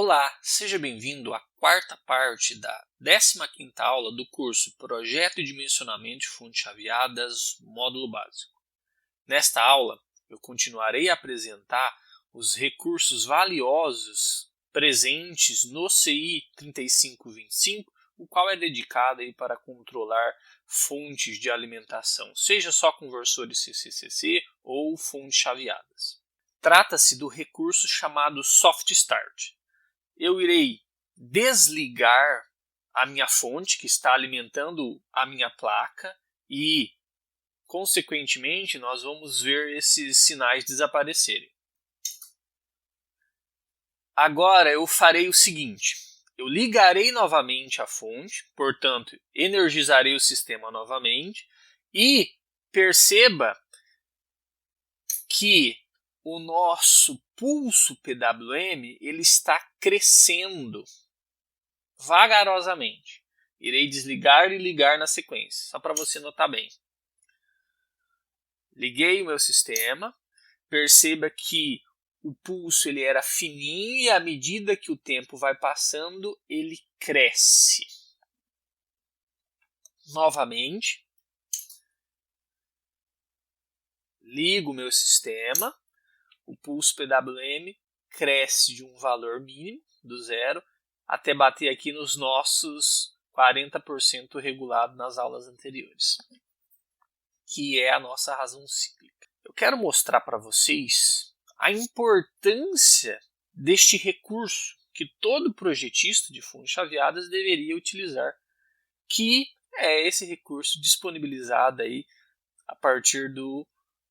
Olá, seja bem-vindo à quarta parte da 15ª aula do curso Projeto e Dimensionamento de Fontes Chaveadas, módulo básico. Nesta aula, eu continuarei a apresentar os recursos valiosos presentes no CI 3525, o qual é dedicado aí para controlar fontes de alimentação, seja só conversores CCCC ou fontes chaveadas. Trata-se do recurso chamado Soft Start. Eu irei desligar a minha fonte que está alimentando a minha placa e, consequentemente, nós vamos ver esses sinais desaparecerem. Agora eu farei o seguinte, eu ligarei novamente a fonte, portanto, energizarei o sistema novamente e perceba que o nosso pulso PWM ele está crescendo vagarosamente. Irei desligar e ligar na sequência, só para você notar bem. Liguei o meu sistema, perceba que o pulso ele era fininho e à medida que o tempo vai passando, ele cresce. Novamente, ligo o meu sistema, o pulso PWM cresce de um valor mínimo, do zero, até bater aqui nos nossos 40% regulado nas aulas anteriores, que é a nossa razão cíclica. Eu quero mostrar para vocês a importância deste recurso que todo projetista de fontes chaveadas deveria utilizar, que é esse recurso disponibilizado aí a partir do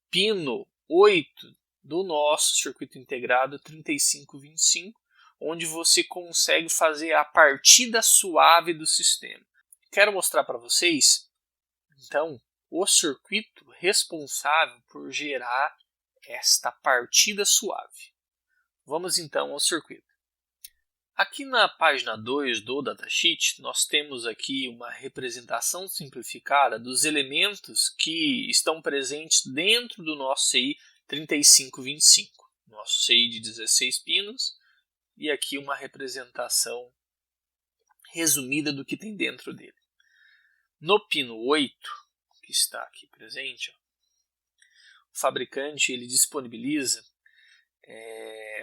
pino 8 do nosso circuito integrado 3525, onde você consegue fazer a partida suave do sistema. Quero mostrar para vocês, então, o circuito responsável por gerar esta partida suave. Vamos então ao circuito. Aqui na página 2 do datasheet, nós temos aqui uma representação simplificada dos elementos que estão presentes dentro do nosso CI 3525. Nosso CI de 16 pinos e aqui uma representação resumida do que tem dentro dele. No pino 8, que está aqui presente, o fabricante ele disponibiliza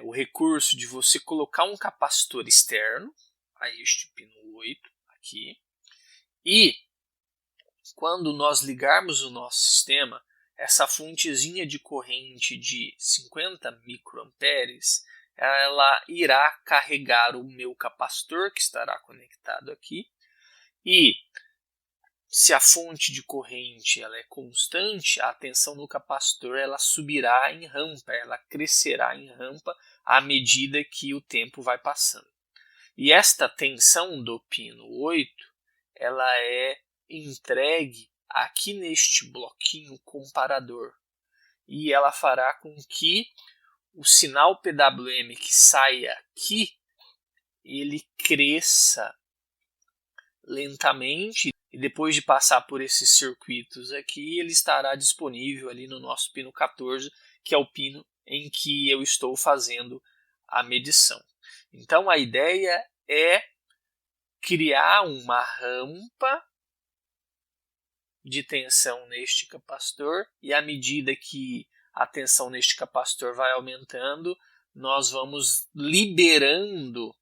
o recurso de você colocar um capacitor externo a este pino 8 aqui, e quando nós ligarmos o nosso sistema, essa fontezinha de corrente de 50 microamperes, ela irá carregar o meu capacitor que estará conectado aqui, e se a fonte de corrente ela é constante, a tensão no capacitor ela subirá em rampa, ela crescerá em rampa à medida que o tempo vai passando. E esta tensão do pino 8, ela é entregue aqui neste bloquinho comparador. E ela fará com que o sinal PWM que saia aqui, ele cresça lentamente. E depois de passar por esses circuitos aqui, ele estará disponível ali no nosso pino 14, que é o pino em que eu estou fazendo a medição. Então a ideia é criar uma rampa de tensão neste capacitor, e à medida que a tensão neste capacitor vai aumentando, nós vamos liberando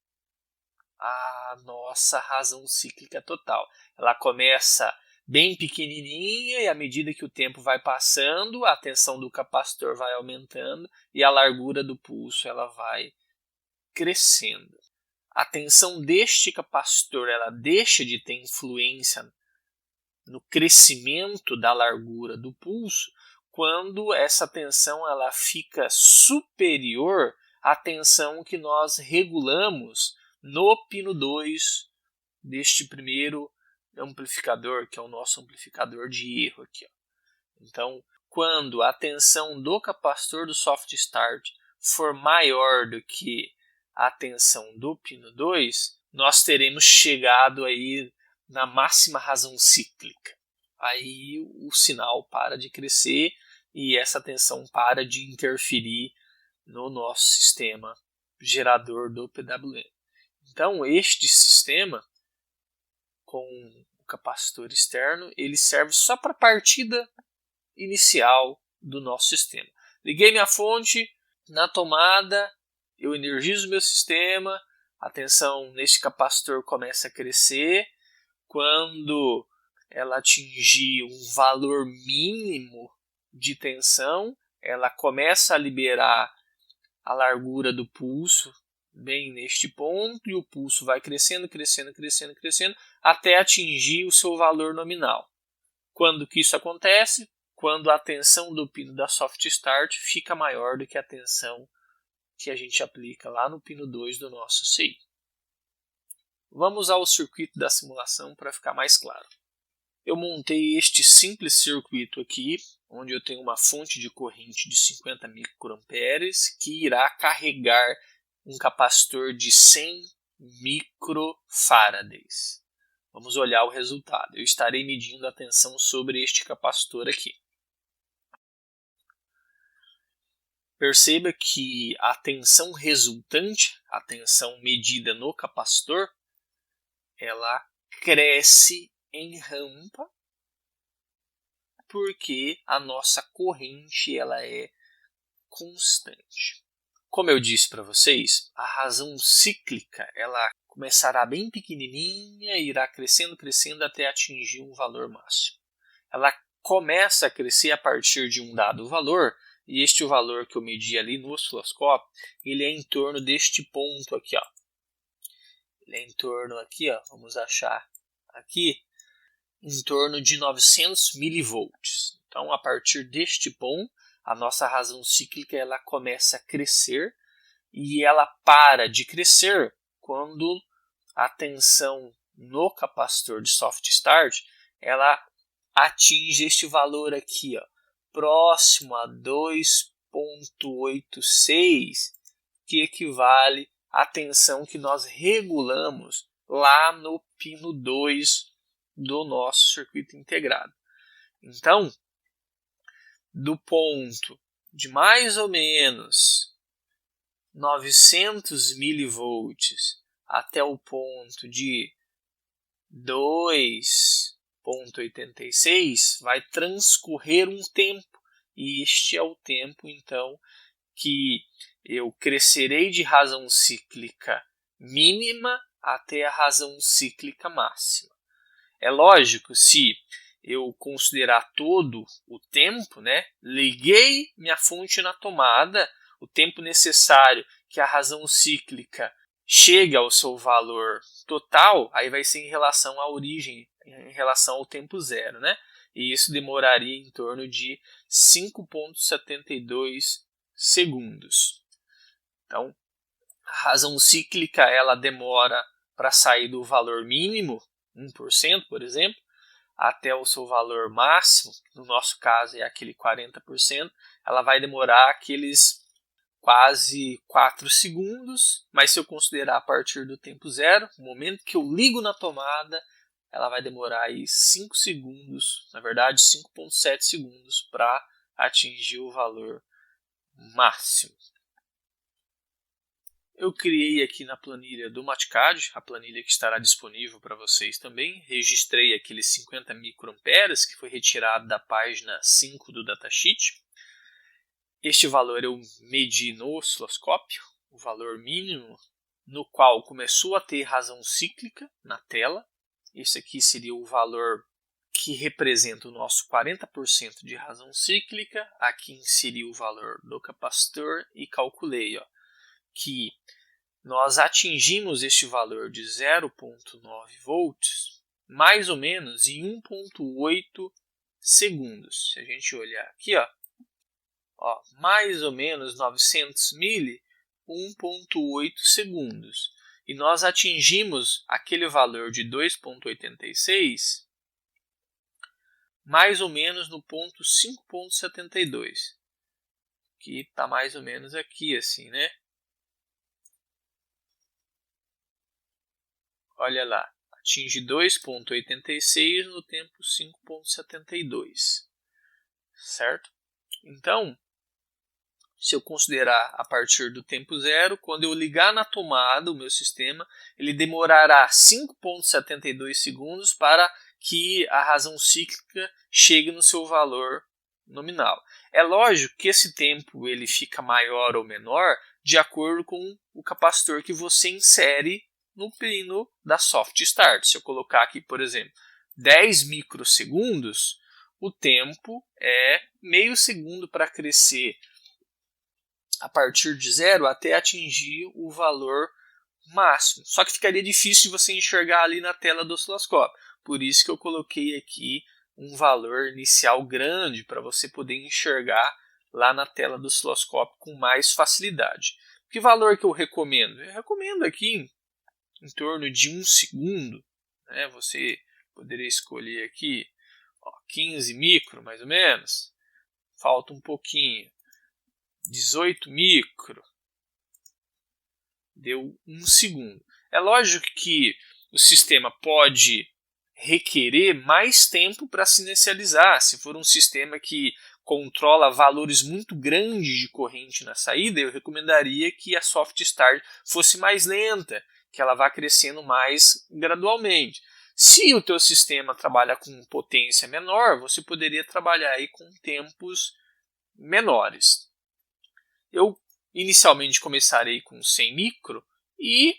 a nossa razão cíclica total. Ela começa bem pequenininha e à medida que o tempo vai passando, a tensão do capacitor vai aumentando e a largura do pulso ela vai crescendo. A tensão deste capacitor ela deixa de ter influência no crescimento da largura do pulso quando essa tensão ela fica superior à tensão que nós regulamos no pino 2 deste primeiro amplificador, que é o nosso amplificador de erro aqui. Então, quando a tensão do capacitor do soft start for maior do que a tensão do pino 2, nós teremos chegado aí na máxima razão cíclica. Aí o sinal para de crescer e essa tensão para de interferir no nosso sistema gerador do PWM. Então, este sistema com o capacitor externo, ele serve só para a partida inicial do nosso sistema. Liguei minha fonte na tomada, eu energizo meu sistema, a tensão neste capacitor começa a crescer. Quando ela atingir um valor mínimo de tensão, ela começa a liberar a largura do pulso bem neste ponto, e o pulso vai crescendo, crescendo, crescendo, crescendo, até atingir o seu valor nominal. Quando que isso acontece? Quando a tensão do pino da soft start fica maior do que a tensão que a gente aplica lá no pino 2 do nosso CI. Vamos ao circuito da simulação para ficar mais claro. Eu montei este simples circuito aqui, onde eu tenho uma fonte de corrente de 50 microamperes que irá carregar um capacitor de 100 microfarads. Vamos olhar o resultado. Eu estarei medindo a tensão sobre este capacitor aqui. Perceba que a tensão resultante, a tensão medida no capacitor, ela cresce em rampa porque a nossa corrente ela é constante. Como eu disse para vocês, a razão cíclica ela começará bem pequenininha e irá crescendo, crescendo até atingir um valor máximo. Ela começa a crescer a partir de um dado valor, e este valor que eu medi ali no osciloscópio, ele é em torno deste ponto aqui, ó. Ele é em torno aqui, ó, vamos achar aqui, em torno de 900 milivolts. Então, a partir deste ponto, a nossa razão cíclica ela começa a crescer, e ela para de crescer quando a tensão no capacitor de soft start ela atinge este valor aqui, ó, próximo a 2,86, que equivale à tensão que nós regulamos lá no pino 2 do nosso circuito integrado. Então, do ponto de mais ou menos 900 milivolts até o ponto de 2,86 vai transcorrer um tempo, e este é o tempo então que eu crescerei de razão cíclica mínima até a razão cíclica máxima. É lógico, se eu considerar todo o tempo, né, liguei minha fonte na tomada, o tempo necessário que a razão cíclica chegue ao seu valor total, aí vai ser em relação à origem, em relação ao tempo zero, né? E isso demoraria em torno de 5,72 segundos. Então, a razão cíclica ela demora para sair do valor mínimo, 1%, por exemplo, até o seu valor máximo, no nosso caso é aquele 40%, ela vai demorar aqueles quase 4 segundos, mas se eu considerar a partir do tempo zero, no momento que eu ligo na tomada, ela vai demorar aí 5 segundos, na verdade 5,7 segundos para atingir o valor máximo. Eu criei aqui na planilha do Matcad, a planilha que estará disponível para vocês também, registrei aqueles 50 microamperes que foi retirado da página 5 do datasheet. Este valor eu medi no osciloscópio, o valor mínimo no qual começou a ter razão cíclica na tela. Esse aqui seria o valor que representa o nosso 40% de razão cíclica. Aqui inseri o valor do capacitor e calculei, ó, que nós atingimos este valor de 0,9 volts mais ou menos em 1,8 segundos. Se a gente olhar aqui, ó, mais ou menos 900 mili, 1,8 segundos. E nós atingimos aquele valor de 2,86 mais ou menos no ponto 5,72. Que está mais ou menos aqui, assim, né? Olha lá, atinge 2,86 no tempo 5,72, certo? Então, Se eu considerar a partir do tempo zero, quando eu ligar na tomada o meu sistema, ele demorará 5,72 segundos para que a razão cíclica chegue no seu valor nominal. É lógico que esse tempo ele fica maior ou menor de acordo com o capacitor que você insere no pino da Soft Start. Se eu colocar aqui, por exemplo, 10 microsegundos, o tempo é meio segundo para crescer a partir de zero até atingir o valor máximo. Só que ficaria difícil de você enxergar ali na tela do osciloscópio. Por isso que eu coloquei aqui um valor inicial grande para você poder enxergar lá na tela do osciloscópio com mais facilidade. Que valor que eu recomendo? Eu recomendo aqui em torno de 1 segundo. Né? Você poderia escolher aqui 15 micro, mais ou menos. Falta um pouquinho. 18 micro. Deu 1 segundo. É lógico que o sistema pode requerer mais tempo para se inicializar. Se for um sistema que controla valores muito grandes de corrente na saída, eu recomendaria que a Soft Start fosse mais lenta, que ela vá crescendo mais gradualmente. Se o teu sistema trabalha com potência menor, você poderia trabalhar aí com tempos menores. Eu inicialmente começarei com 100 micro e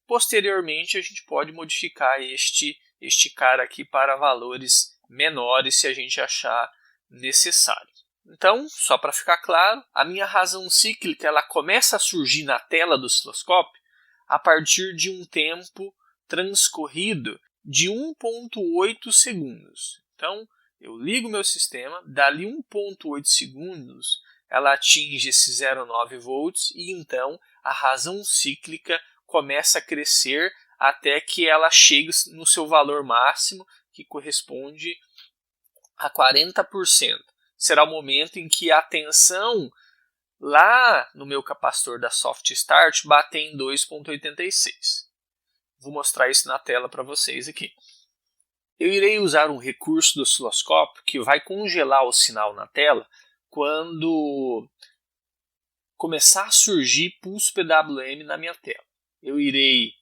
posteriormente a gente pode modificar este cara aqui para valores menores se a gente achar necessário. Então, só para ficar claro, a minha razão cíclica ela começa a surgir na tela do osciloscópio a partir de um tempo transcorrido de 1,8 segundos. Então, eu ligo meu sistema, dali 1,8 segundos ela atinge esse 0,9 volts e então a razão cíclica começa a crescer até que ela chegue no seu valor máximo, que corresponde a 40%. Será o momento em que a tensão lá no meu capacitor da Soft Start bater em 2,86. Vou mostrar isso na tela para vocês aqui. Eu irei usar um recurso do osciloscópio que vai congelar o sinal na tela quando começar a surgir pulso PWM na minha tela. Eu irei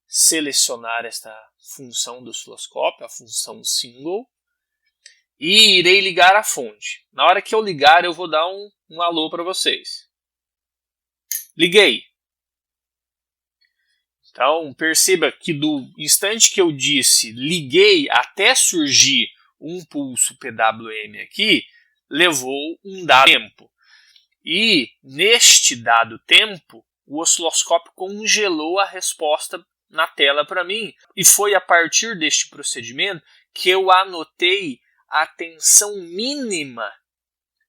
selecionar esta função do osciloscópio, a função single, e irei ligar a fonte. Na hora que eu ligar, eu vou dar um alô para vocês. Liguei. Então, perceba que do instante que eu disse liguei até surgir um pulso PWM aqui, levou um dado tempo. E neste dado tempo, o osciloscópio congelou a resposta na tela para mim. E foi a partir deste procedimento que eu anotei a tensão mínima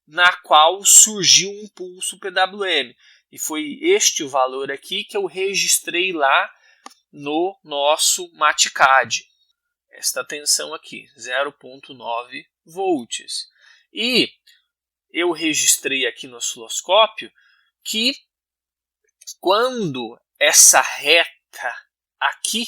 na qual surgiu um pulso PWM. E foi este o valor aqui que eu registrei lá no nosso MATCAD. Esta tensão aqui, 0,9 volts. E eu registrei aqui no osciloscópio que quando essa reta aqui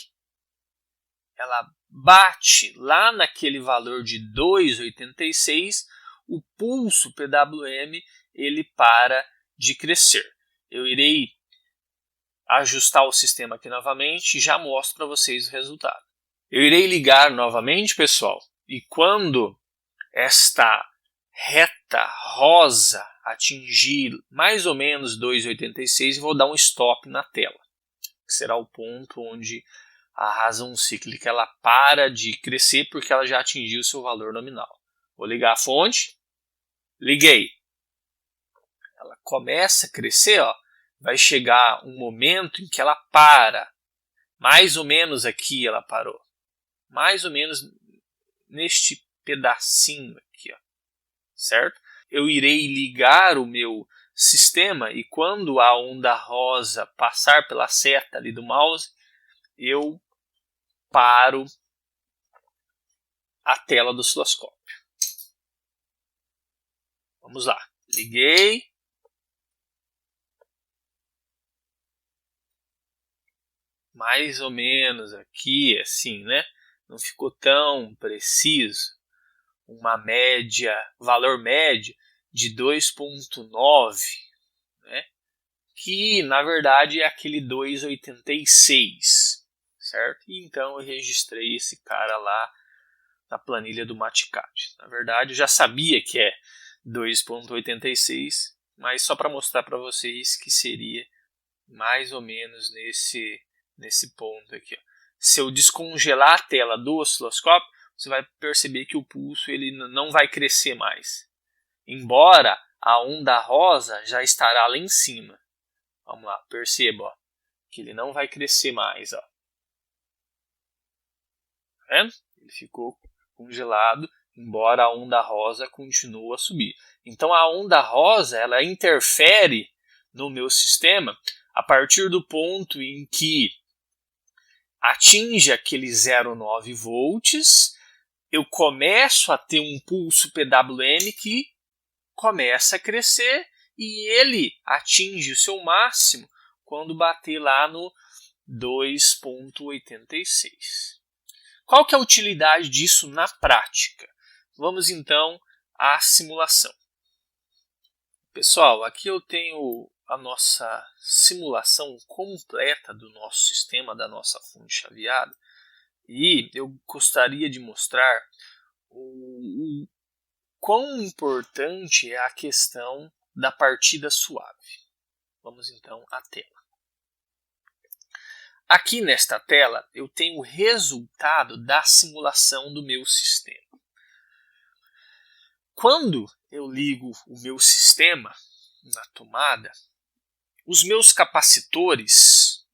ela bate lá naquele valor de 2,86, o pulso PWM ele para de crescer. Eu irei ajustar o sistema aqui novamente e já mostro para vocês o resultado. Eu irei ligar novamente, pessoal, e quando esta reta rosa atingir mais ou menos 2,86, vou dar um stop na tela, que será o ponto onde a razão cíclica ela para de crescer porque ela já atingiu o seu valor nominal. Vou ligar a fonte, liguei. Ela começa a crescer, ó, vai chegar um momento em que ela para. Mais ou menos aqui ela parou. Mais ou menos neste pedacinho aqui, ó. Certo? Eu irei ligar o meu sistema e quando a onda rosa passar pela seta ali do mouse, eu paro a tela do osciloscópio. Vamos lá. Liguei. Mais ou menos aqui, assim, né? Não ficou tão preciso. Uma média, valor médio de 2,9, né? Que na verdade é aquele 2,86, certo? E então eu registrei esse cara lá na planilha do Mathcad. Na verdade, eu já sabia que é 2,86, mas só para mostrar para vocês que seria mais ou menos nesse ponto aqui. Ó. Se eu descongelar a tela do osciloscópio, você vai perceber que o pulso ele não vai crescer mais. Embora a onda rosa já estará lá em cima. Vamos lá, perceba ó, que ele não vai crescer mais. Ó. Tá vendo? Ele ficou congelado, embora a onda rosa continue a subir. Então a onda rosa ela interfere no meu sistema a partir do ponto em que atinge aquele 0,9 volts, eu começo a ter um pulso PWM que começa a crescer e ele atinge o seu máximo quando bater lá no 2,86. Qual que é a utilidade disso na prática? Vamos então à simulação. Pessoal, aqui eu tenho a nossa simulação completa do nosso sistema, da nossa fonte chaveada, e eu gostaria de mostrar o quão importante é a questão da partida suave. Vamos então à tela. Aqui nesta tela eu tenho o resultado da simulação do meu sistema. Quando eu ligo o meu sistema na tomada, os meus capacitores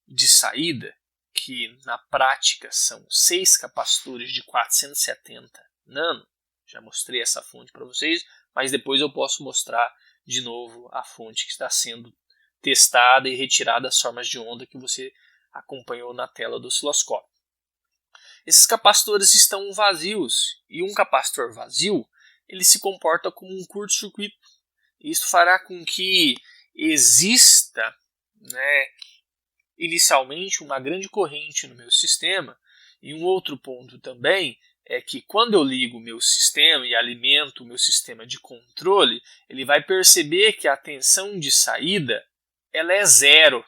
de saída, que na prática são 6 capacitores de 470 nano, já mostrei essa fonte para vocês, mas depois eu posso mostrar de novo a fonte que está sendo testada e retirada as formas de onda que você acompanhou na tela do osciloscópio. Esses capacitores estão vazios e um capacitor vazio ele se comporta como um curto-circuito. Isso fará com que exista, inicialmente uma grande corrente no meu sistema. E um outro ponto também é que quando eu ligo o meu sistema e alimento o meu sistema de controle, ele vai perceber que a tensão de saída ela é zero.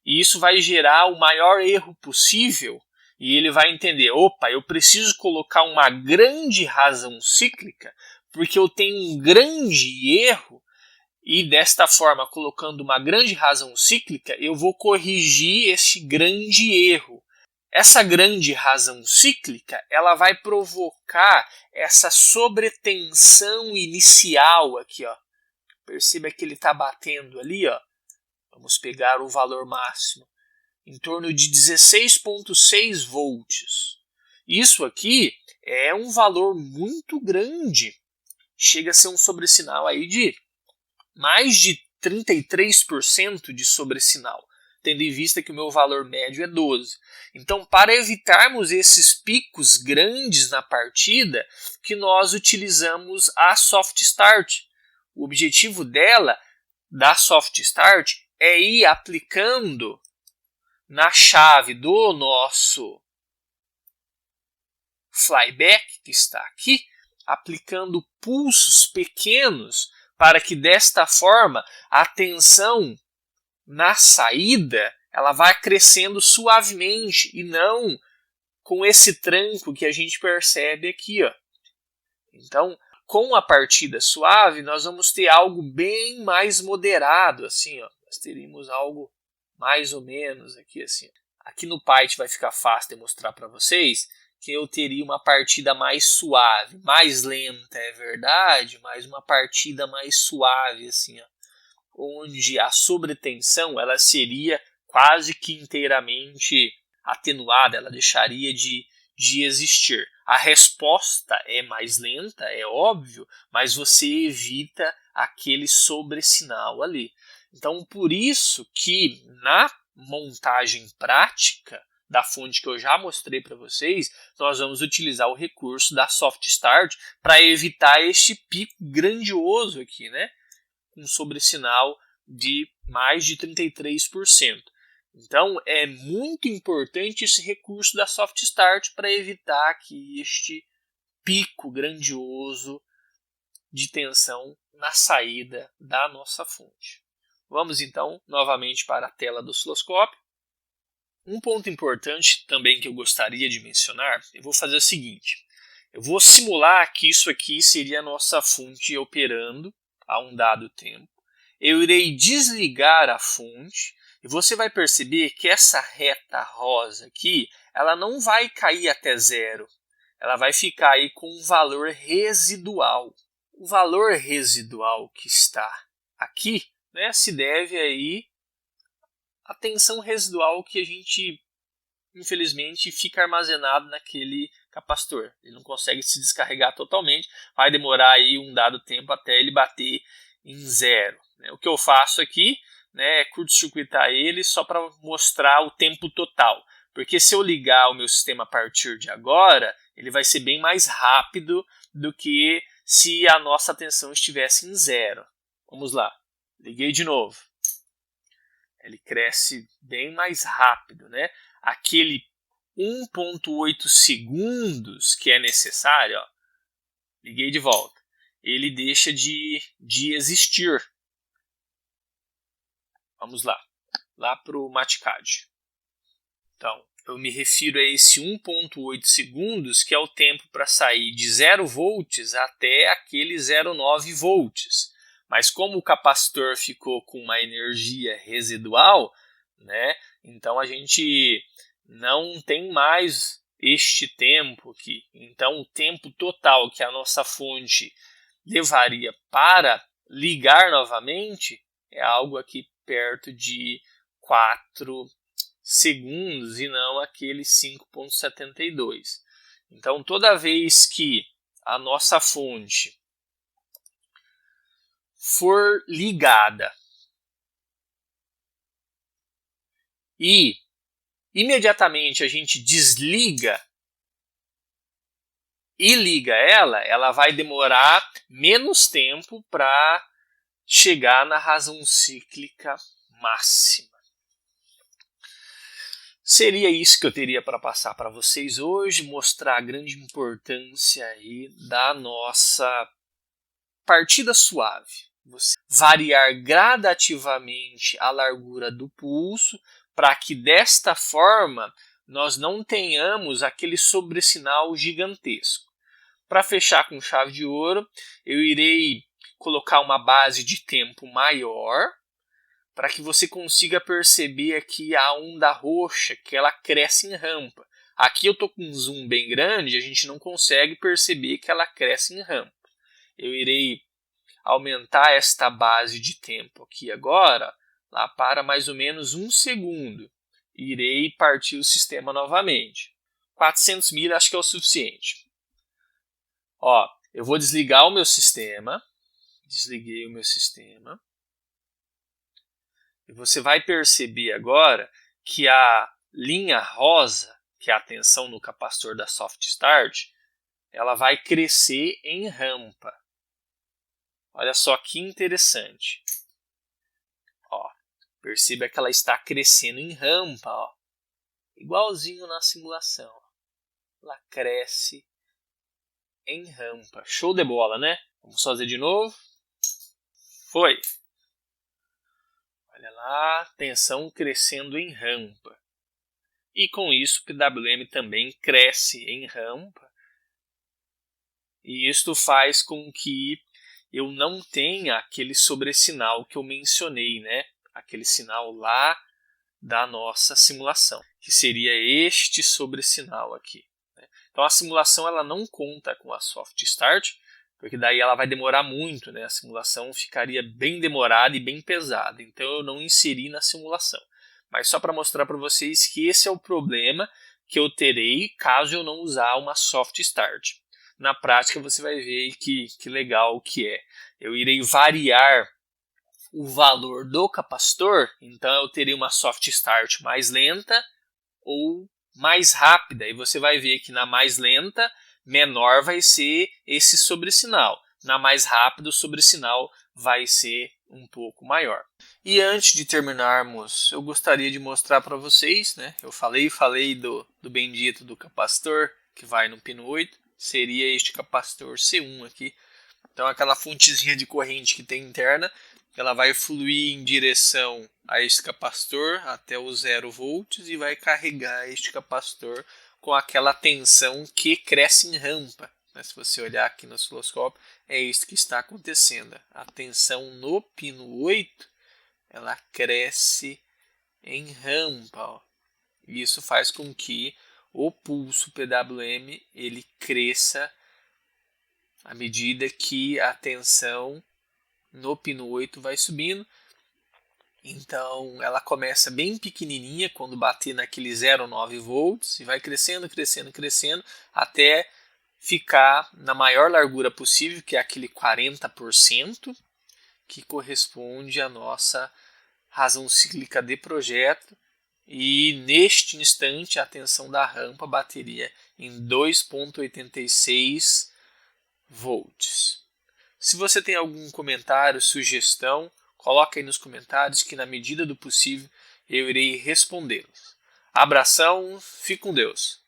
E isso vai gerar o maior erro possível. E ele vai entender, opa, eu preciso colocar uma grande razão cíclica, porque eu tenho um grande erro, e desta forma, colocando uma grande razão cíclica, eu vou corrigir este grande erro. Essa grande razão cíclica, ela vai provocar essa sobretensão inicial aqui, ó. Perceba que ele está batendo ali, ó. Vamos pegar o valor máximo, em torno de 16,6 volts. Isso aqui é um valor muito grande. Chega a ser um sobressinal aí de mais de 33% de sobressinal, tendo em vista que o meu valor médio é 12. Então, para evitarmos esses picos grandes na partida, que nós utilizamos a Soft Start. O objetivo da Soft Start, é ir aplicando na chave do nosso flyback, que está aqui, aplicando pulsos pequenos para que desta forma a tensão na saída ela vá crescendo suavemente e não com esse tranco que a gente percebe aqui. Ó. Então, com a partida suave, nós vamos ter algo bem mais moderado. Assim, ó. Nós teríamos algo mais ou menos aqui. Assim. Aqui no Python vai ficar fácil de mostrar para vocês que eu teria uma partida mais suave, mais lenta, é verdade, mas uma partida mais suave, assim, ó, onde a sobretensão ela seria quase que inteiramente atenuada, ela deixaria de existir. A resposta é mais lenta, é óbvio, mas você evita aquele sobressinal ali. Então, por isso que na montagem prática da fonte que eu já mostrei para vocês, nós vamos utilizar o recurso da Soft Start para evitar este pico grandioso aqui, né? Com sobressinal de mais de 33%. Então, é muito importante esse recurso da Soft Start para evitar que este pico grandioso de tensão na saída da nossa fonte. Vamos então novamente para a tela do osciloscópio. Um ponto importante também que eu gostaria de mencionar, eu vou fazer o seguinte, eu vou simular que isso aqui seria a nossa fonte operando a um dado tempo. Eu irei desligar a fonte e você vai perceber que essa reta rosa aqui, ela não vai cair até zero. Ela vai ficar aí com um valor residual. O valor residual que está aqui, né, se deve aí à tensão residual que a gente, infelizmente, fica armazenado naquele capacitor. Ele não consegue se descarregar totalmente, vai demorar aí um dado tempo até ele bater em zero. O que eu faço aqui, né, é curto-circuitar ele só para mostrar o tempo total. Porque se eu ligar o meu sistema a partir de agora, ele vai ser bem mais rápido do que se a nossa tensão estivesse em zero. Vamos lá, liguei de novo. Ele cresce bem mais rápido, né? Aquele 1,8 segundos que é necessário, ó, liguei de volta, ele deixa de existir. Vamos lá para o Matcad. Então, eu me refiro a esse 1,8 segundos, que é o tempo para sair de 0 volts até aquele 0,9 volts. Mas como o capacitor ficou com uma energia residual, né, então a gente não tem mais este tempo aqui. Então, o tempo total que a nossa fonte levaria para ligar novamente é algo aqui perto de 4 segundos e não aqueles 5,72. Então, toda vez que a nossa fonte for ligada e imediatamente a gente desliga e liga ela, ela vai demorar menos tempo para chegar na razão cíclica máxima. Seria isso que eu teria para passar para vocês hoje, mostrar a grande importância aí da nossa partida suave. Você variar gradativamente a largura do pulso para que desta forma nós não tenhamos aquele sobressinal gigantesco. Para fechar com chave de ouro, eu irei colocar uma base de tempo maior para que você consiga perceber aqui a onda roxa, que ela cresce em rampa. Aqui eu estou com um zoom bem grande, a gente não consegue perceber que ela cresce em rampa. Eu irei aumentar esta base de tempo aqui agora, lá para mais ou menos 1 segundo. Irei partir o sistema novamente. 400 mil acho que é o suficiente. Ó, eu vou desligar o meu sistema. Desliguei o meu sistema. E você vai perceber agora que a linha rosa, que é a tensão no capacitor da Soft Start, ela vai crescer em rampa. Olha só que interessante. Ó, perceba que ela está crescendo em rampa, ó, igualzinho na simulação. Ela cresce em rampa. Show de bola, né? Vamos fazer de novo. Foi. Olha lá, tensão crescendo em rampa. E com isso o PWM também cresce em rampa. E isto faz com que eu não tenha aquele sobressinal que eu mencionei, né? Aquele sinal lá da nossa simulação, que seria este sobressinal aqui. Então a simulação ela não conta com a Soft Start, porque daí ela vai demorar muito, né? A simulação ficaria bem demorada e bem pesada, então eu não inseri na simulação. Mas só para mostrar para vocês que esse é o problema que eu terei caso eu não usar uma Soft Start. Na prática você vai ver que legal que é. Eu irei variar o valor do capacitor, então eu terei uma Soft Start mais lenta ou mais rápida, e você vai ver que na mais lenta, menor vai ser esse sobressinal. Na mais rápida, o sobressinal vai ser um pouco maior. E antes de terminarmos, eu gostaria de mostrar para vocês, né? Eu falei do bendito do capacitor que vai no pino 8, seria este capacitor C1 aqui. Então aquela fontezinha de corrente que tem interna, ela vai fluir em direção a este capacitor até os 0 volts e vai carregar este capacitor com aquela tensão que cresce em rampa. Se você olhar aqui no osciloscópio, é isso que está acontecendo. A tensão no pino 8, ela cresce em rampa. Ó. Isso faz com que o pulso PWM ele cresça à medida que a tensão no pino 8 vai subindo. Então ela começa bem pequenininha quando bater naquele 0,9 volts e vai crescendo, crescendo, crescendo até ficar na maior largura possível, que é aquele 40%, que corresponde à nossa razão cíclica de projeto. E neste instante a tensão da rampa bateria em 2,86 volts. Se você tem algum comentário, sugestão, coloca aí nos comentários que na medida do possível eu irei respondê-los. Abração, fique com Deus.